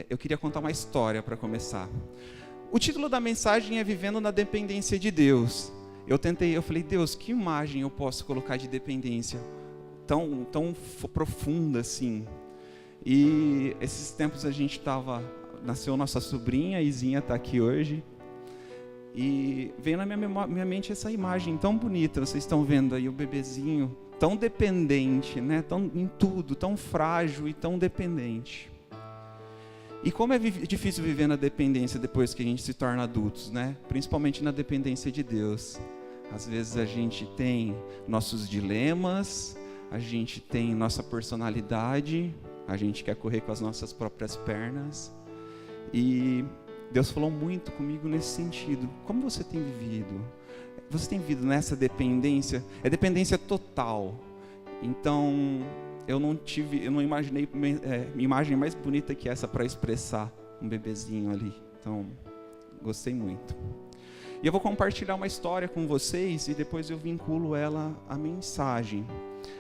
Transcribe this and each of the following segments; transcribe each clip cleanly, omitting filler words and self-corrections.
Eu queria contar uma história para começar. O título da mensagem é Vivendo na Dependência de Deus. Eu falei, Deus, que imagem eu posso colocar de dependência tão profunda assim? E esses tempos nasceu nossa sobrinha, a Izinha está aqui hoje, e veio na minha mente essa imagem tão bonita. Vocês estão vendo aí o bebezinho, tão dependente, né? Em tudo, tão frágil e tão dependente. E como é difícil viver na dependência depois que a gente se torna adultos, né? Principalmente na dependência de Deus. Às vezes a gente tem nossos dilemas, a gente tem nossa personalidade, a gente quer correr com as nossas próprias pernas. E Deus falou muito comigo nesse sentido. Como você tem vivido? Você tem vivido nessa dependência? É dependência total. Então, eu não imaginei imagem mais bonita que essa para expressar um bebezinho ali. Então, gostei muito. E eu vou compartilhar uma história com vocês e depois eu vinculo ela à mensagem.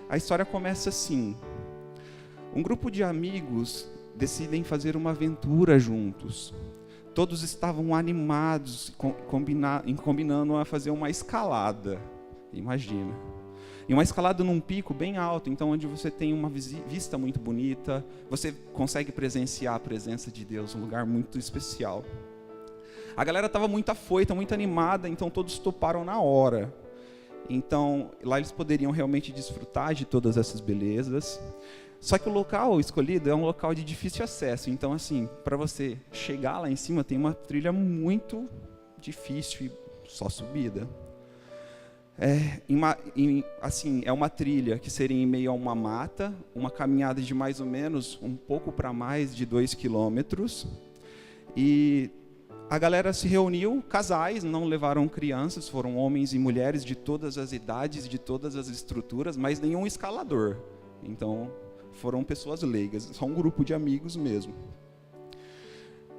A história começa assim. Um grupo de amigos decidem fazer uma aventura juntos. Todos estavam animados, combinando a fazer uma escalada. Imagina. E uma escalada num pico bem alto, então onde você tem uma vista muito bonita, você consegue presenciar a presença de Deus, um lugar muito especial. A galera estava muito afoita, muito animada, então todos toparam na hora. Então lá eles poderiam realmente desfrutar de todas essas belezas. Só que o local escolhido é um local de difícil acesso, então assim, para você chegar lá em cima tem uma trilha muito difícil e só subida. É uma trilha que seria em meio a uma mata, uma caminhada de mais ou menos, um pouco para mais de 2 quilômetros. E a galera se reuniu, casais, não levaram crianças, foram homens e mulheres de todas as idades, de todas as estruturas, mas nenhum escalador. Então, foram pessoas leigas, só um grupo de amigos mesmo.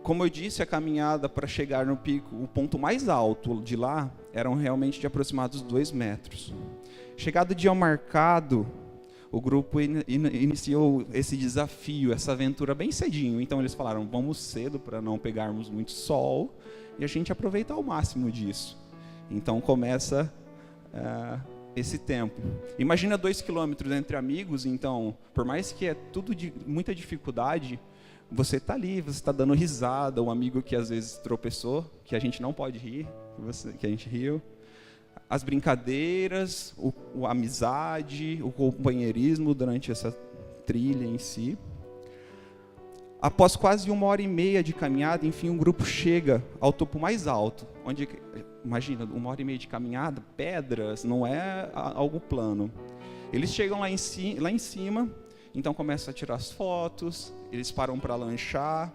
Como eu disse, a caminhada para chegar no pico, o ponto mais alto de lá, eram realmente de aproximados 2 metros. Chegado o dia marcado, o grupo iniciou esse desafio, essa aventura bem cedinho. Então eles falaram, vamos cedo para não pegarmos muito sol e a gente aproveitar ao máximo disso. Então começa esse tempo. Imagina 2 quilômetros entre amigos, então, por mais que é tudo de muita dificuldade, você está ali, você está dando risada, um amigo que às vezes tropeçou, que a gente não pode rir, que a gente riu. As brincadeiras, a amizade, o companheirismo durante essa trilha em si. Após quase 1h30 de caminhada, enfim, o grupo chega ao topo mais alto, onde, imagina, 1h30 de caminhada, pedras, não é algo plano. Eles chegam lá em cima, então começam a tirar as fotos, eles param para lanchar,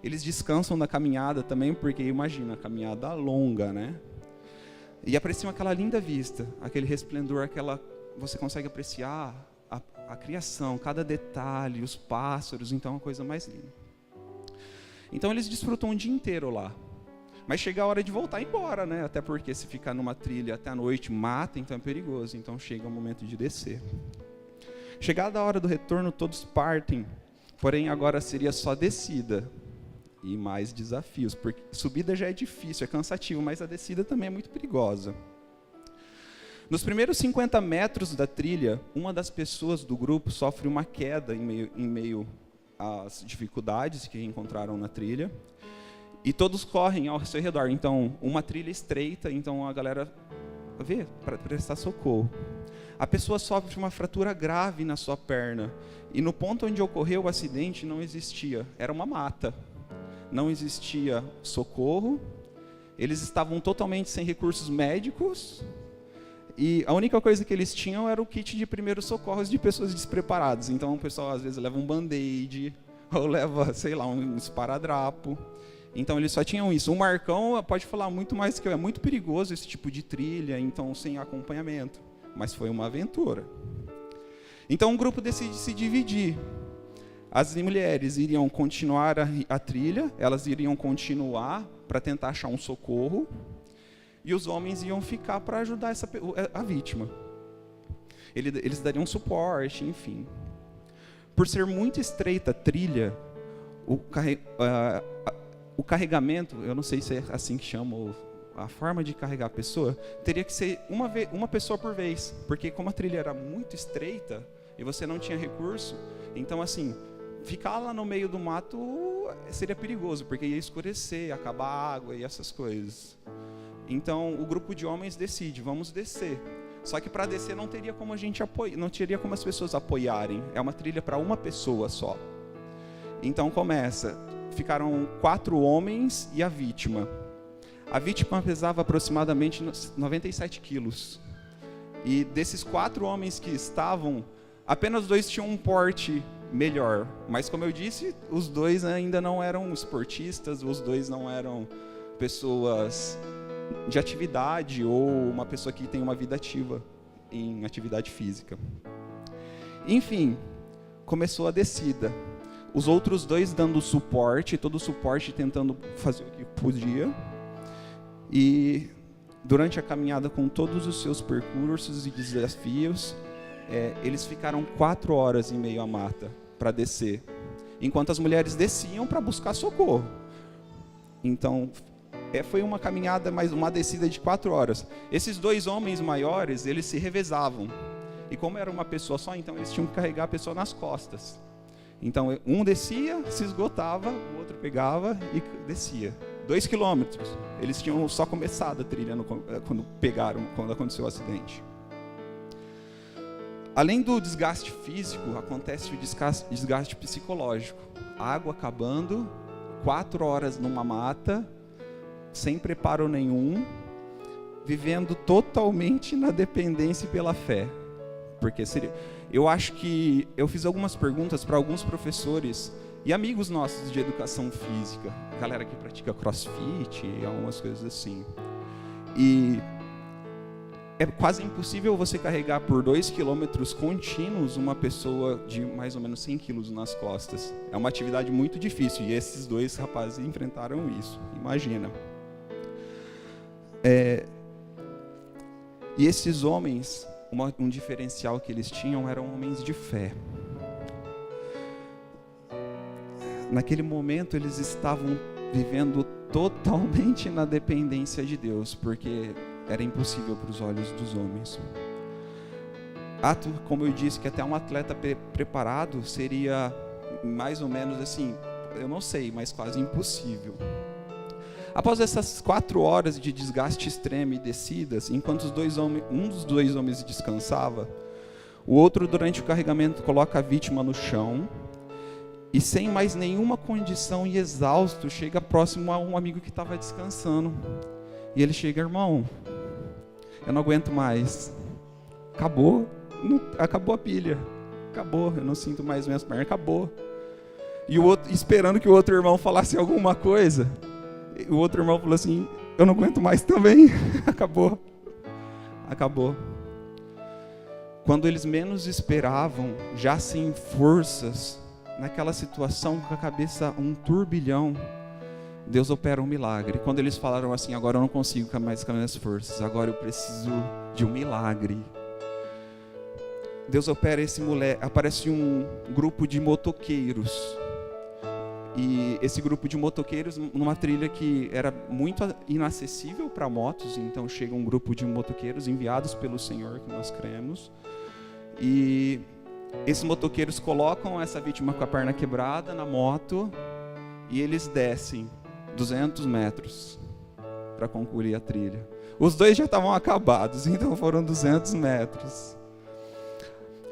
eles descansam da caminhada também, porque imagina, a caminhada longa, né? E apreciam aquela linda vista, aquele resplendor, você consegue apreciar a criação, cada detalhe, os pássaros, então é uma coisa mais linda. Então eles desfrutam o dia inteiro lá. Mas chega a hora de voltar embora, né? Até porque se ficar numa trilha até a noite, mata, então é perigoso. Então chega o momento de descer. Chegada a hora do retorno, todos partem. Porém, agora seria só descida e mais desafios. Porque subida já é difícil, é cansativo, mas a descida também é muito perigosa. Nos primeiros 50 metros da trilha, uma das pessoas do grupo sofre uma queda em meio às dificuldades que encontraram na trilha. E todos correm ao seu redor. Então, uma trilha estreita, então a galera vê para prestar socorro. A pessoa sofre uma fratura grave na sua perna. E no ponto onde ocorreu o acidente não existia, era uma mata. Não existia socorro. Eles estavam totalmente sem recursos médicos. E a única coisa que eles tinham era o kit de primeiros socorros de pessoas despreparadas. Então o pessoal às vezes leva um band-aid, ou leva, sei lá, um esparadrapo. Então eles só tinham isso. O Marcão pode falar muito mais que eu. É muito perigoso esse tipo de trilha, então sem acompanhamento. Mas foi uma aventura. Então o grupo decide se dividir. As mulheres iriam continuar a trilha, elas iriam continuar para tentar achar um socorro. E os homens iam ficar para ajudar a vítima. Eles dariam suporte, enfim. Por ser muito estreita a trilha, o carregamento, eu não sei se é assim que chama, a forma de carregar a pessoa, teria que ser uma pessoa por vez, porque como a trilha era muito estreita e você não tinha recurso, então assim, ficar lá no meio do mato seria perigoso, porque ia escurecer, acabar a água e essas coisas. Então o grupo de homens decide, vamos descer. Só que para descer não teria como a gente não teria como as pessoas apoiarem. É uma trilha para uma pessoa só. Então começa. Ficaram 4 homens e a vítima. A vítima pesava aproximadamente 97 quilos. E desses 4 homens que estavam, apenas 2 tinham um porte melhor. Mas como eu disse, os 2 ainda não eram esportistas, os 2 não eram pessoas de atividade ou uma pessoa que tem uma vida ativa em atividade física. Enfim, começou a descida. Os outros 2 dando suporte, todo o suporte tentando fazer o que podia. E durante a caminhada com todos os seus percursos e desafios, eles ficaram 4 horas em meio à mata para descer, enquanto as mulheres desciam para buscar socorro. Então, foi uma caminhada, mais uma descida de 4 horas. Esses 2 homens maiores, eles se revezavam. E como era uma pessoa só, então eles tinham que carregar a pessoa nas costas. Então, um descia, se esgotava, o outro pegava e descia. 2 quilômetros. Eles tinham só começado a trilha quando aconteceu o acidente. Além do desgaste físico, acontece o desgaste psicológico. A água acabando, 4 horas numa mata, sem preparo nenhum, vivendo totalmente na dependência e pela fé. Porque eu acho que eu fiz algumas perguntas para alguns professores e amigos nossos de educação física, galera que pratica crossfit e algumas coisas assim. E é quase impossível você carregar por 2 quilômetros contínuos uma pessoa de mais ou menos 100 quilos nas costas. É uma atividade muito difícil e esses 2 rapazes enfrentaram isso, imagina. E esses homens, um diferencial que eles tinham eram homens de fé. Naquele momento eles estavam vivendo totalmente na dependência de Deus, porque era impossível para os olhos dos homens. Como eu disse, que até um atleta preparado seria mais ou menos assim, eu não sei, mas quase impossível. Após essas 4 horas de desgaste extremo e descidas, enquanto um dos 2 homens descansava, o outro, durante o carregamento, coloca a vítima no chão e, sem mais nenhuma condição e exausto, chega próximo a um amigo que estava descansando. E ele chega: irmão, eu não aguento mais. Acabou a pilha. Acabou, eu não sinto mais minhas pernas. Acabou. E o outro, esperando que o outro irmão falasse alguma coisa, o outro irmão falou assim: eu não aguento mais também. Acabou. Quando eles menos esperavam, já sem forças, naquela situação, com a cabeça um turbilhão, Deus opera um milagre. Quando eles falaram assim: agora eu não consigo mais com as minhas forças, agora eu preciso de um milagre, Deus opera aparece um grupo de motoqueiros. E esse grupo de motoqueiros, numa trilha que era muito inacessível para motos, então chega um grupo de motoqueiros enviados pelo Senhor, que nós cremos. E esses motoqueiros colocam essa vítima com a perna quebrada na moto e eles descem 200 metros para concluir a trilha. Os 2 já estavam acabados, então foram 200 metros.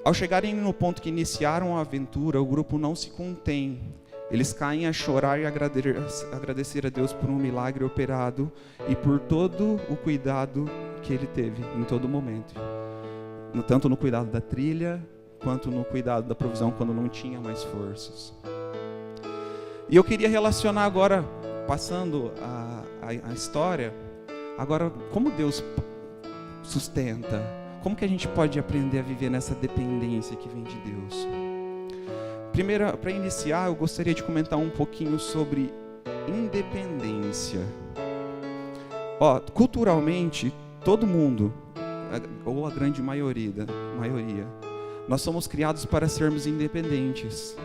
Ao chegarem no ponto que iniciaram a aventura, o grupo não se contém. Eles caem a chorar e agradecer a Deus por um milagre operado e por todo o cuidado que Ele teve em todo momento. Tanto no cuidado da trilha, quanto no cuidado da provisão quando não tinha mais forças. E eu queria relacionar agora, passando a história, agora como Deus sustenta, como que a gente pode aprender a viver nessa dependência que vem de Deus. Primeiro, para iniciar, eu gostaria de comentar um pouquinho sobre independência. Culturalmente, todo mundo, ou a grande maioria, nós somos criados para sermos independentes.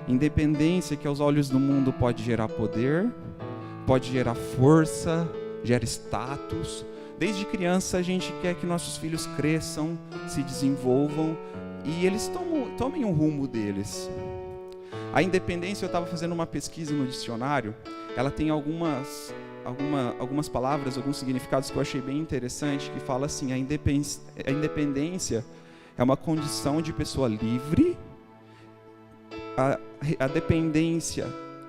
Independência que aos olhos do mundo pode gerar poder, pode gerar força, gera status. Desde criança a gente quer que nossos filhos cresçam, se desenvolvam e eles tomem um rumo deles. A independência, eu estava fazendo uma pesquisa no dicionário, ela tem algumas palavras, alguns significados que eu achei bem interessante, que fala assim: a independência é uma condição de pessoa livre, a dependência,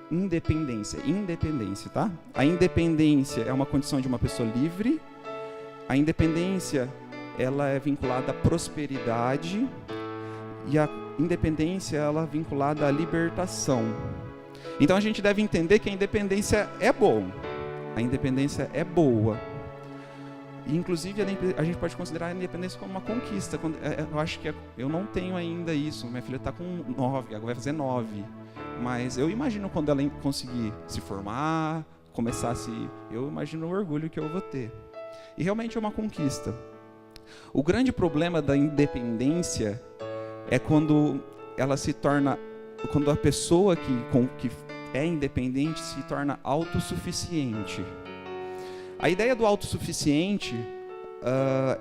independência, tá? A independência é uma condição de uma pessoa livre, a independência, ela é vinculada à prosperidade, e a independência, ela é vinculada à libertação. Então a gente deve entender que a independência é bom, a independência é boa. E, inclusive, a gente pode considerar a independência como uma conquista. Eu acho que eu não tenho ainda isso. Minha filha está com 9, agora vai fazer 9. Mas eu imagino quando ela conseguir se formar, eu imagino o orgulho que eu vou ter. E realmente é uma conquista. O grande problema da independência é quando ela se torna, quando a pessoa que é independente se torna autossuficiente. A ideia do autossuficiente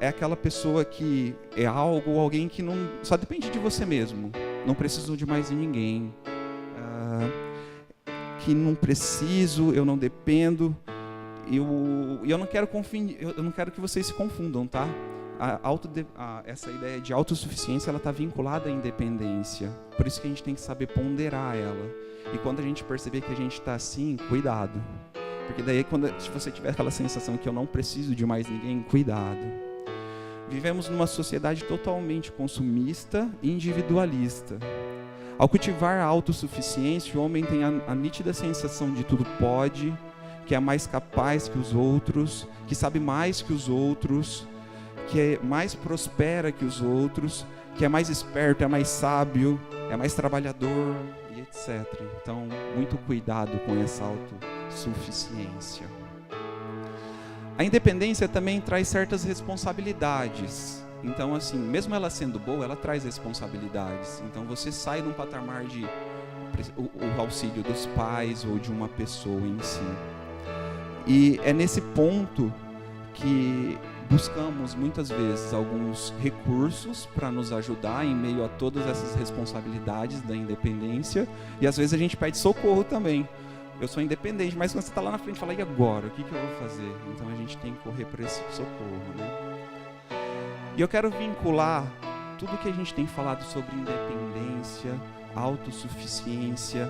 é aquela pessoa que é algo ou alguém que não, só depende de você mesmo, não precisa de mais ninguém, que não preciso, eu não dependo, eu não quero eu não quero que vocês se confundam, tá? Essa ideia de autossuficiência, ela está vinculada à independência, por isso que a gente tem que saber ponderar ela, e quando a gente perceber que a gente está assim, cuidado. Porque daí, se você tiver aquela sensação que eu não preciso de mais ninguém, cuidado. Vivemos numa sociedade totalmente consumista e individualista. Ao cultivar a autossuficiência, o homem tem a nítida sensação de tudo pode, que é mais capaz que os outros, que sabe mais que os outros, que é mais prospera que os outros, que é mais esperto, é mais sábio, é mais trabalhador, e etc. Então, muito cuidado com essa autossuficiência. A independência também traz certas responsabilidades. Então, assim, mesmo ela sendo boa, ela traz responsabilidades. Então, você sai de um patamar de o auxílio dos pais ou de uma pessoa em si. E é nesse ponto que buscamos muitas vezes alguns recursos para nos ajudar em meio a todas essas responsabilidades da independência, e às vezes a gente pede socorro também. Eu sou independente, mas quando você está lá na frente, fala: e agora? O que eu vou fazer? Então a gente tem que correr para esse socorro, né? E eu quero vincular tudo que a gente tem falado sobre independência, autossuficiência.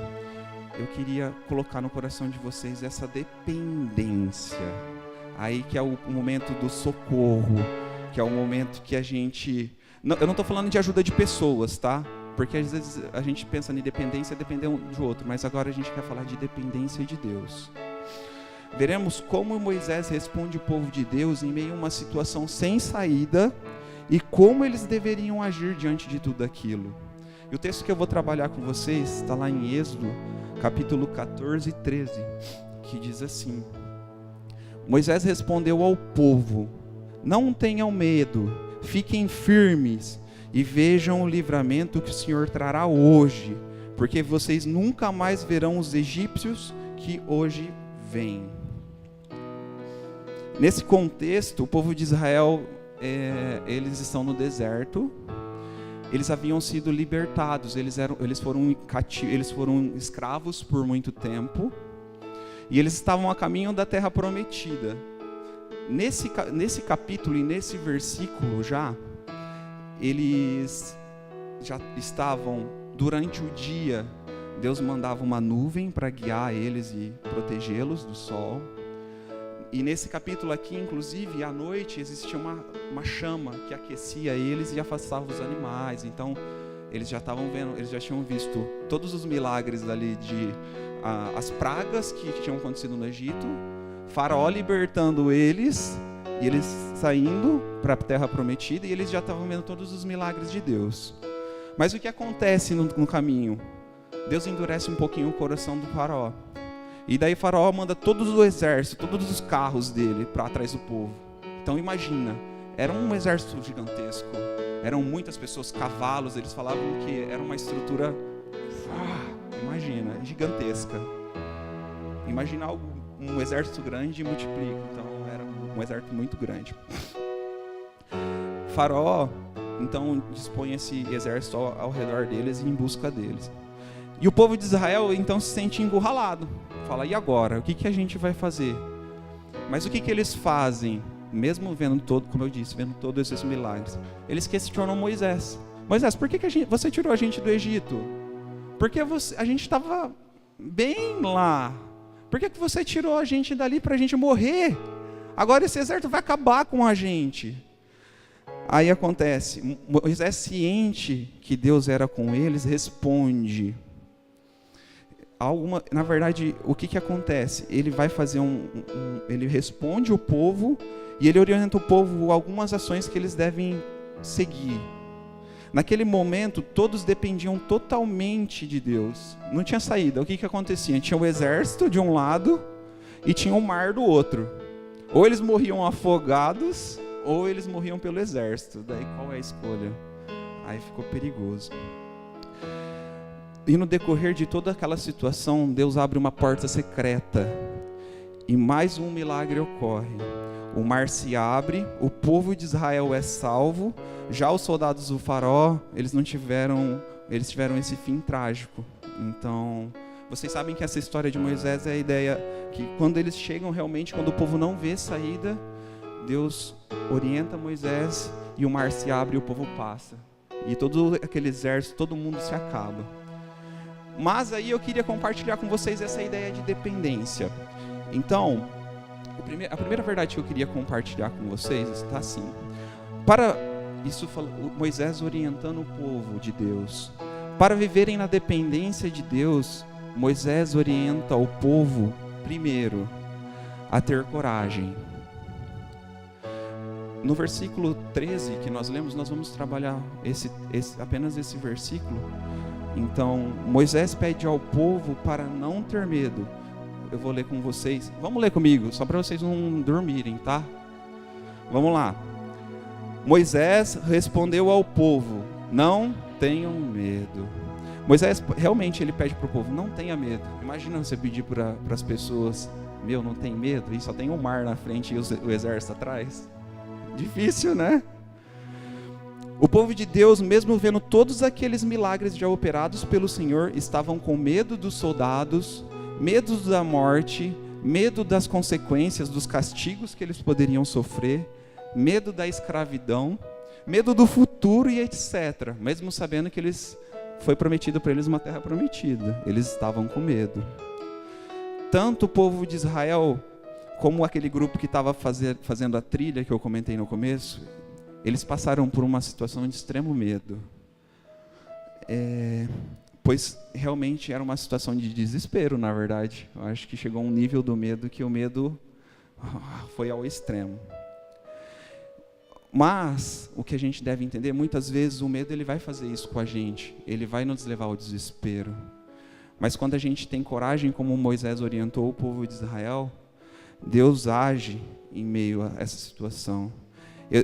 Eu queria colocar no coração de vocês essa dependência. Aí que é o momento do socorro, que é o momento que a gente... eu não estou falando de ajuda de pessoas, tá? Porque às vezes a gente pensa em dependência, depender um do outro, mas agora a gente quer falar de dependência de Deus. Veremos como Moisés responde o povo de Deus em meio a uma situação sem saída e como eles deveriam agir diante de tudo aquilo. E o texto que eu vou trabalhar com vocês está lá em Êxodo, capítulo 14 e 13, que diz assim: Moisés respondeu ao povo: não tenham medo, fiquem firmes e vejam o livramento que o Senhor trará hoje, porque vocês nunca mais verão os egípcios que hoje vêm. Nesse contexto, o povo de Israel, eles estão no deserto, eles haviam sido libertados, eles foram escravos por muito tempo, e eles estavam a caminho da terra prometida. Nesse capítulo e nesse versículo eles já estavam, durante o dia, Deus mandava uma nuvem para guiar eles e protegê-los do sol. E nesse capítulo aqui, inclusive, à noite, existia uma chama que aquecia eles e afastava os animais. Então, eles já tinham visto todos os milagres ali as pragas que tinham acontecido no Egito, Faraó libertando eles, e eles saindo para a terra prometida, e eles já estavam vendo todos os milagres de Deus. Mas o que acontece no caminho? Deus endurece um pouquinho o coração do Faraó. E daí Faraó manda todo o exército, todos os carros dele para atrás do povo. Então imagina, era um exército gigantesco, eram muitas pessoas, cavalos, eles falavam que era uma estrutura... imagina, gigantesca. Imagina um exército grande e multiplica. Então era um exército muito grande. Faraó, então, dispõe esse exército ao redor deles e em busca deles. E o povo de Israel, então, se sente encurralado. Fala, e agora? O que a gente vai fazer? Mas o que eles fazem? Mesmo vendo como eu disse, vendo todos esses milagres, eles questionam Moisés. Moisés, por que você tirou a gente do Egito? Porque a gente estava bem lá. Por que você tirou a gente dali para a gente morrer? Agora esse exército vai acabar com a gente. Aí acontece, Moisés, ciente que Deus era com eles, responde. Na verdade, o que acontece? Ele vai fazer ele responde o povo e ele orienta o povo algumas ações que eles devem seguir. Naquele momento, todos dependiam totalmente de Deus. Não tinha saída. O que acontecia? Tinha o exército de um lado e tinha o mar do outro. Ou eles morriam afogados, ou eles morriam pelo exército. Daí qual é a escolha? Aí ficou perigoso. E no decorrer de toda aquela situação, Deus abre uma porta secreta. E mais um milagre ocorre. O mar se abre, o povo de Israel é salvo. Já os soldados do faraó, eles tiveram esse fim trágico. Então, vocês sabem que essa história de Moisés é a ideia que quando eles chegam realmente, quando o povo não vê saída, Deus orienta Moisés e o mar se abre e o povo passa. E todo aquele exército, todo mundo se acaba. Mas aí eu queria compartilhar com vocês essa ideia de dependência. Então, a primeira verdade que eu queria compartilhar com vocês está assim. Moisés orientando o povo de Deus. Para viverem na dependência de Deus, Moisés orienta o povo, primeiro, a ter coragem. No versículo 13 que nós lemos, nós vamos trabalhar apenas esse versículo. Então, Moisés pede ao povo para não ter medo. Eu vou ler com vocês. Vamos ler comigo, só para vocês não dormirem, tá? Vamos lá. Moisés respondeu ao povo: não tenham medo. Moisés, realmente, ele pede para o povo: não tenha medo. Imagina você pedir para as pessoas: não tem medo? E só tem o mar na frente e o exército atrás. Difícil, né? O povo de Deus, mesmo vendo todos aqueles milagres já operados pelo Senhor, estavam com medo dos soldados, medo da morte, medo das consequências, dos castigos que eles poderiam sofrer, medo da escravidão, medo do futuro e etc. Mesmo sabendo que foi prometido para eles uma terra prometida, eles estavam com medo. Tanto o povo de Israel, como aquele grupo que estava fazendo a trilha que eu comentei no começo, eles passaram por uma situação de extremo medo. Pois realmente era uma situação de desespero, na verdade. Eu acho que chegou a um nível do medo que o medo foi ao extremo. Mas o que a gente deve entender, muitas vezes o medo ele vai fazer isso com a gente. Ele vai nos levar ao desespero. Mas quando a gente tem coragem, como Moisés orientou o povo de Israel, Deus age em meio a essa situação.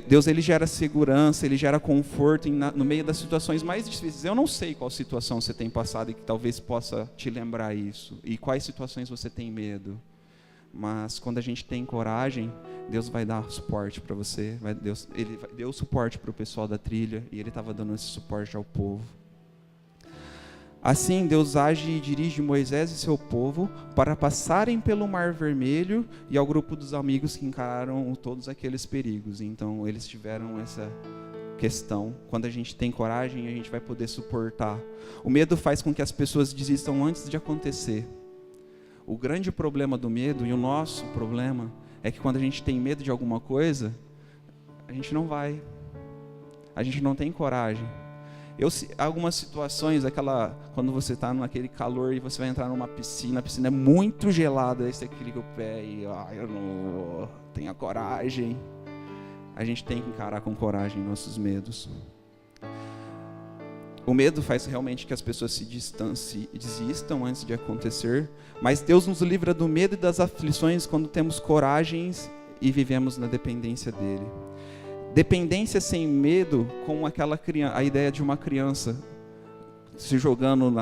Deus, ele gera segurança, ele gera conforto no meio das situações mais difíceis. Eu não sei qual situação você tem passado e que talvez possa te lembrar isso. E quais situações você tem medo. Mas quando a gente tem coragem, Deus vai dar suporte para você. Ele deu suporte para o pessoal da trilha e ele estava dando esse suporte ao povo. Assim, Deus age e dirige Moisés e seu povo para passarem pelo Mar Vermelho e ao grupo dos amigos que encararam todos aqueles perigos. Então, eles tiveram essa questão. Quando a gente tem coragem, a gente vai poder suportar. O medo faz com que as pessoas desistam antes de acontecer. O grande problema do medo, e o nosso problema, é que quando a gente tem medo de alguma coisa, a gente não vai. A gente não tem coragem. Algumas situações, quando você está naquele calor e você vai entrar numa piscina, a piscina é muito gelada, aí você clica o pé e eu não tenho a coragem. A gente tem que encarar com coragem nossos medos. O medo faz realmente que as pessoas se desistam antes de acontecer, mas Deus nos livra do medo e das aflições quando temos coragens e vivemos na dependência dele. Dependência sem medo, como a ideia de uma criança. se jogando,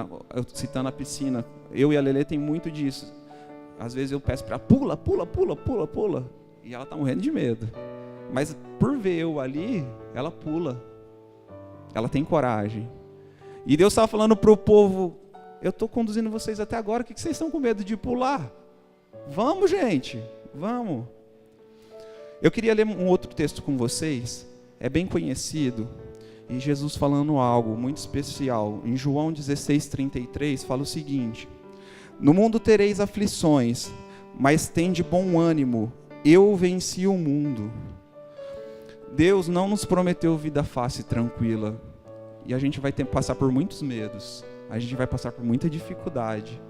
citando a piscina. Eu e a Lelê tem muito disso. Às vezes eu peço para pula. E ela está morrendo de medo. Mas por ver eu ali, ela pula. Ela tem coragem. E Deus estava falando para o povo, eu estou conduzindo vocês até agora, o que vocês estão com medo de pular? Vamos, gente, vamos. Eu queria ler um outro texto com vocês, é bem conhecido, e Jesus falando algo muito especial. Em João 16:33 fala o seguinte: no mundo tereis aflições, mas tende bom ânimo, eu venci o mundo. Deus não nos prometeu vida fácil e tranquila, e a gente vai passar por muitos medos, a gente vai passar por muita dificuldade,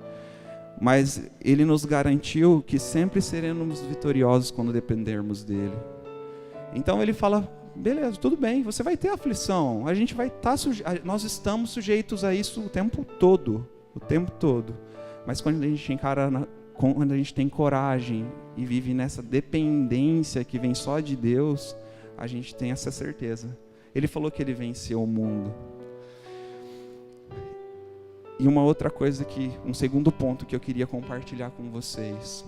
mas Ele nos garantiu que sempre seremos vitoriosos quando dependermos dEle. Então Ele fala, beleza, tudo bem, você vai ter aflição, a gente vai estar nós estamos sujeitos a isso o tempo todo, mas quando a gente quando a gente tem coragem e vive nessa dependência que vem só de Deus, a gente tem essa certeza. Ele falou que Ele venceu o mundo. E uma outra coisa um segundo ponto que eu queria compartilhar com vocês.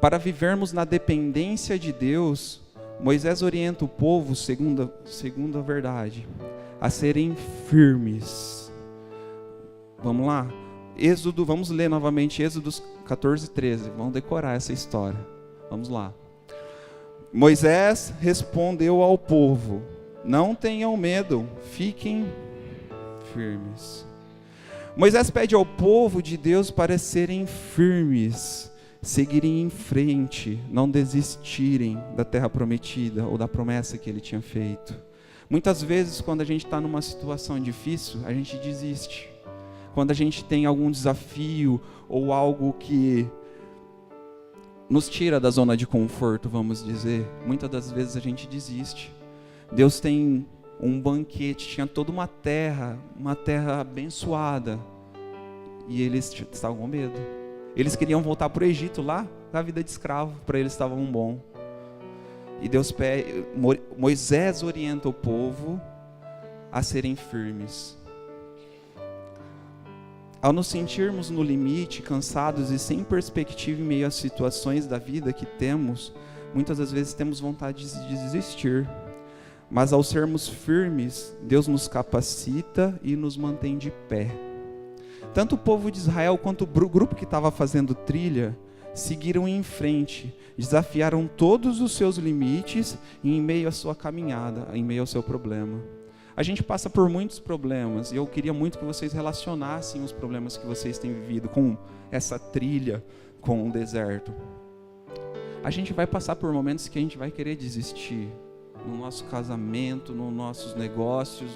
Para vivermos na dependência de Deus, Moisés orienta o povo, segundo a verdade, a serem firmes. Vamos lá? Vamos ler novamente Êxodo 14:13. Vamos decorar essa história. Vamos lá. Moisés respondeu ao povo: não tenham medo, fiquem firmes. Moisés pede ao povo de Deus para serem firmes, seguirem em frente, não desistirem da terra prometida ou da promessa que ele tinha feito. Muitas vezes, quando a gente está numa situação difícil, a gente desiste. Quando a gente tem algum desafio ou algo que nos tira da zona de conforto, vamos dizer, muitas das vezes a gente desiste. Deus tem um banquete, tinha toda uma terra abençoada, e eles estavam com medo. Eles queriam voltar para o Egito, lá da vida de escravo, para eles estava bom. E Moisés orienta o povo a serem firmes. Ao nos sentirmos no limite, cansados e sem perspectiva em meio às situações da vida que temos, muitas das vezes temos vontade de desistir. Mas ao sermos firmes, Deus nos capacita e nos mantém de pé. Tanto o povo de Israel quanto o grupo que estava fazendo trilha seguiram em frente, desafiaram todos os seus limites em meio à sua caminhada, em meio ao seu problema. A gente passa por muitos problemas e eu queria muito que vocês relacionassem os problemas que vocês têm vivido com essa trilha, com o deserto. A gente vai passar por momentos que a gente vai querer desistir. No nosso casamento, nos nossos negócios,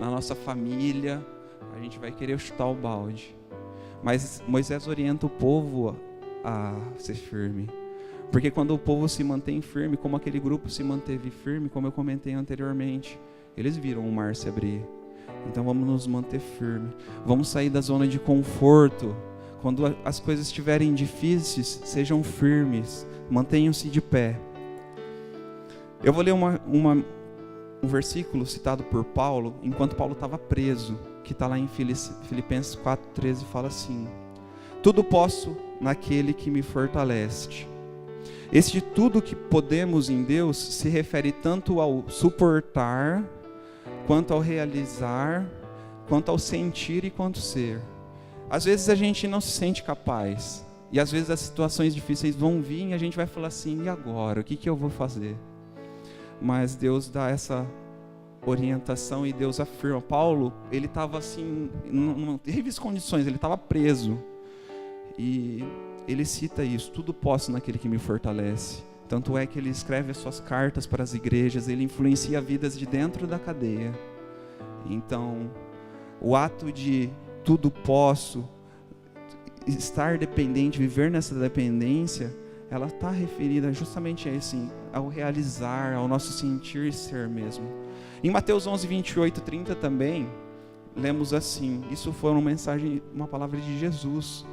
na nossa família, a gente vai querer chutar o balde. Mas Moisés orienta o povo a ser firme. Porque quando o povo se mantém firme, como aquele grupo se manteve firme, como eu comentei anteriormente, eles viram o mar se abrir. Então vamos nos manter firmes. Vamos sair da zona de conforto. Quando as coisas estiverem difíceis, sejam firmes, mantenham-se de pé. Eu vou ler um versículo citado por Paulo, enquanto Paulo estava preso, que está lá em Filipenses 4:13, fala assim: tudo posso naquele que me fortalece. Este tudo que podemos em Deus se refere tanto ao suportar, quanto ao realizar, quanto ao sentir e quanto ser. Às vezes a gente não se sente capaz, e às vezes as situações difíceis vão vir e a gente vai falar assim: e agora? O que eu vou fazer? Mas Deus dá essa orientação e Deus afirma. Paulo, ele estava assim, em terríveis condições, ele estava preso. E ele cita isso: tudo posso naquele que me fortalece. Tanto é que ele escreve as suas cartas para as igrejas, ele influencia vidas de dentro da cadeia. Então, o ato de tudo posso, estar dependente, viver nessa dependência, ela está referida justamente a esse, ao realizar, ao nosso sentir e ser mesmo. Em Mateus 11, 28, 30 também, lemos assim, isso foi uma palavra de Jesus: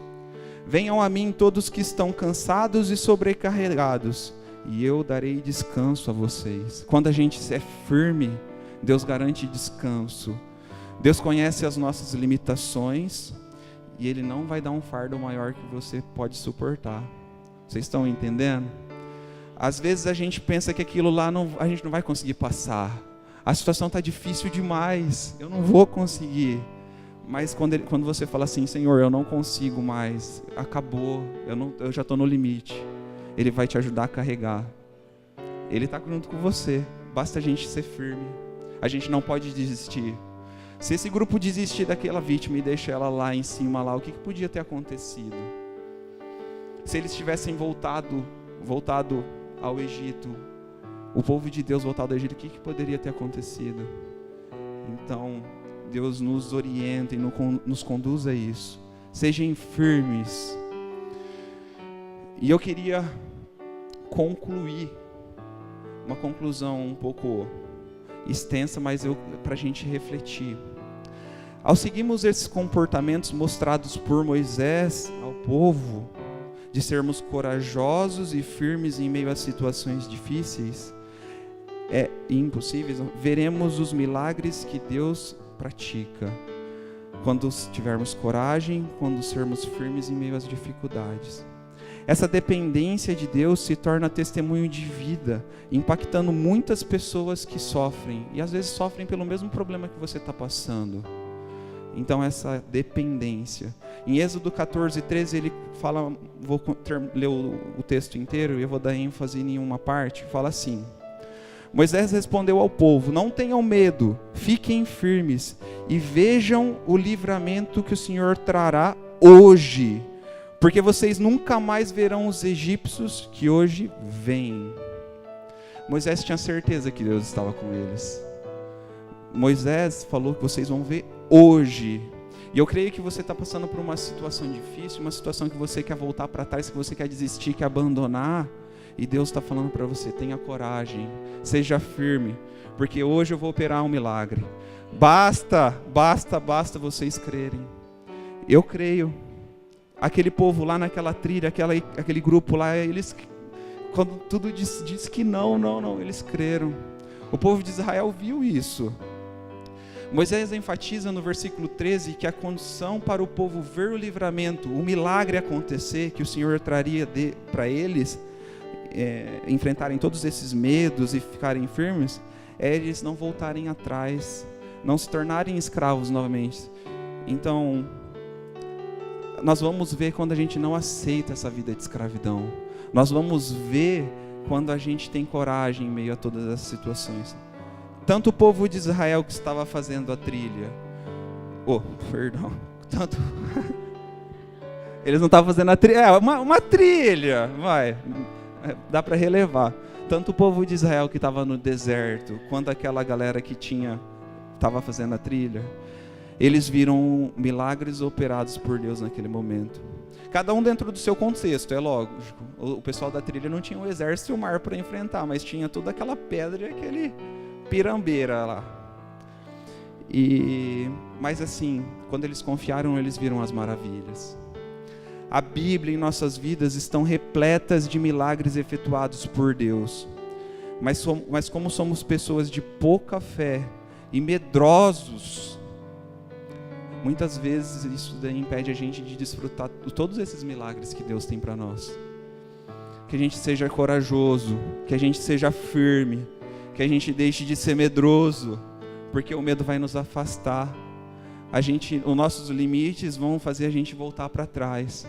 venham a mim todos que estão cansados e sobrecarregados, e eu darei descanso a vocês. Quando a gente é firme, Deus garante descanso. Deus conhece as nossas limitações e Ele não vai dar um fardo maior que você pode suportar. Vocês estão entendendo? Às vezes a gente pensa que aquilo lá a gente não vai conseguir passar. A situação está difícil demais, eu não vou conseguir. Mas quando você fala assim, Senhor, eu não consigo mais, acabou, eu já estou no limite. Ele vai te ajudar a carregar. Ele está junto com você, basta a gente ser firme. A gente não pode desistir. Se esse grupo desistir daquela vítima e deixar ela lá em cima, lá, o que podia ter acontecido? Se eles tivessem voltado ao Egito, o povo de Deus voltado ao Egito, o que poderia ter acontecido? Então, Deus nos orienta e nos conduz a isso. Sejam firmes. E eu queria concluir, uma conclusão um pouco extensa, mas para a gente refletir. Ao seguirmos esses comportamentos mostrados por Moisés ao povo, de sermos corajosos e firmes em meio a situações difíceis e impossíveis, veremos os milagres que Deus pratica. Quando tivermos coragem, quando sermos firmes em meio às dificuldades. Essa dependência de Deus se torna testemunho de vida, impactando muitas pessoas que sofrem, e às vezes sofrem pelo mesmo problema que você está passando. Então essa dependência. Em Êxodo 14:13 ele fala, vou ler o texto inteiro e eu vou dar ênfase em uma parte, fala assim: Moisés respondeu ao povo: não tenham medo, fiquem firmes e vejam o livramento que o Senhor trará hoje, porque vocês nunca mais verão os egípcios que hoje vêm. Moisés tinha certeza que Deus estava com eles. Moisés falou que vocês vão ver hoje. E eu creio que você está passando por uma situação difícil, uma situação que você quer voltar para trás, que você quer desistir, quer abandonar. E Deus está falando para você: tenha coragem, seja firme, porque hoje eu vou operar um milagre. Basta vocês crerem. Eu creio. Aquele povo lá naquela trilha, aquele grupo lá, eles, quando tudo disse que não, eles creram. O povo de Israel viu isso. Moisés enfatiza no versículo 13 que a condição para o povo ver o livramento, o milagre acontecer, que o Senhor traria para eles, enfrentarem todos esses medos e ficarem firmes, é eles não voltarem atrás, não se tornarem escravos novamente. Então, nós vamos ver quando a gente não aceita essa vida de escravidão. Nós vamos ver quando a gente tem coragem em meio a todas essas situações. Tanto o povo de Israel que estava fazendo a trilha, eles não estavam fazendo a trilha, uma trilha, dá para relevar. Tanto o povo de Israel que estava no deserto, quanto aquela galera que estava fazendo a trilha, eles viram milagres operados por Deus naquele momento. Cada um dentro do seu contexto, é lógico. O pessoal da trilha não tinha o exército e o mar para enfrentar, mas tinha toda aquela pedra e aquele pirambeira lá. Mas assim, quando eles confiaram, eles viram as maravilhas. A Bíblia em nossas vidas estão repletas de milagres efetuados por Deus. Mas como somos pessoas de pouca fé e medrosos, muitas vezes isso daí impede a gente de desfrutar de todos esses milagres que Deus tem para nós. Que a gente seja corajoso, que a gente seja firme, que a gente deixe de ser medroso, porque o medo vai nos afastar. Os nossos limites vão fazer a gente voltar para trás.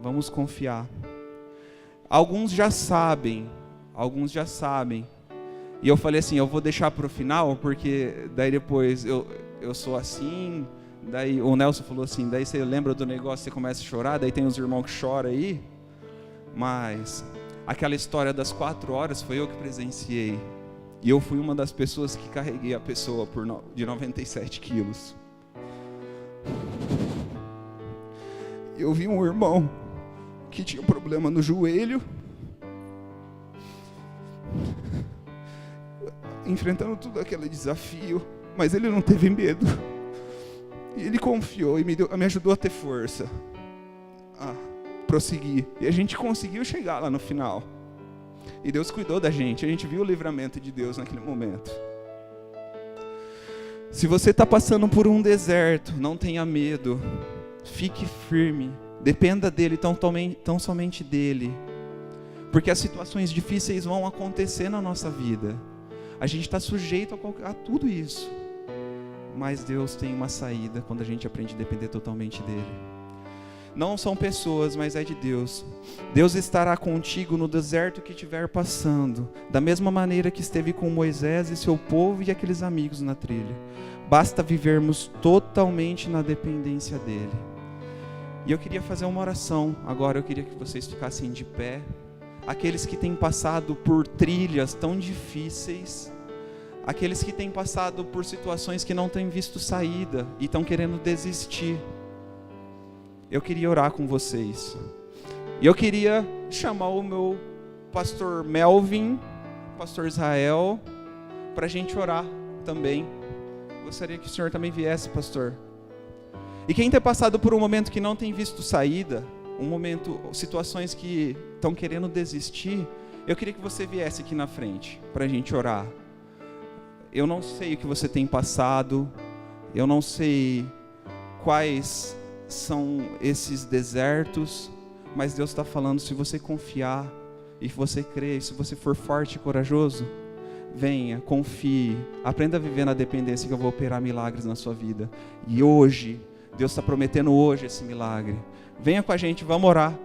Vamos confiar. Alguns já sabem. E eu falei assim, eu vou deixar para o final, porque daí depois eu sou assim. Daí o Nelson falou assim, daí você lembra do negócio, você começa a chorar, daí tem os irmãos que choram aí. Mas aquela história das 4 horas foi eu que presenciei. E eu fui uma das pessoas que carreguei a pessoa de 97 quilos. Eu vi um irmão que tinha um problema no joelho, enfrentando todo aquele desafio, mas ele não teve medo. E ele confiou e me ajudou a ter força, a prosseguir. E a gente conseguiu chegar lá no final. E Deus cuidou da gente, a gente viu o livramento de Deus naquele momento. Se você está passando por um deserto, não tenha medo, fique firme, dependa dele, tão somente dele, porque as situações difíceis vão acontecer na nossa vida, a gente está sujeito a tudo isso, mas Deus tem uma saída quando a gente aprende a depender totalmente dele. Não são pessoas, mas é de Deus. Deus estará contigo no deserto que estiver passando, da mesma maneira que esteve com Moisés e seu povo e aqueles amigos na trilha. Basta vivermos totalmente na dependência dele. E eu queria fazer uma oração. Agora eu queria que vocês ficassem de pé. Aqueles que têm passado por trilhas tão difíceis, aqueles que têm passado por situações que não têm visto saída e estão querendo desistir. Eu queria orar com vocês. E eu queria chamar o meu pastor Melvin, pastor Israel, para a gente orar também. Gostaria que o senhor também viesse, pastor. E quem tem passado por um momento que não tem visto saída, situações que estão querendo desistir, eu queria que você viesse aqui na frente, para a gente orar. Eu não sei o que você tem passado, eu não sei quais são esses desertos, mas Deus está falando, se você confiar, e se você crer, se você for forte e corajoso, venha, confie, aprenda a viver na dependência que eu vou operar milagres na sua vida. E hoje, Deus está prometendo hoje esse milagre. Venha com a gente, vamos orar.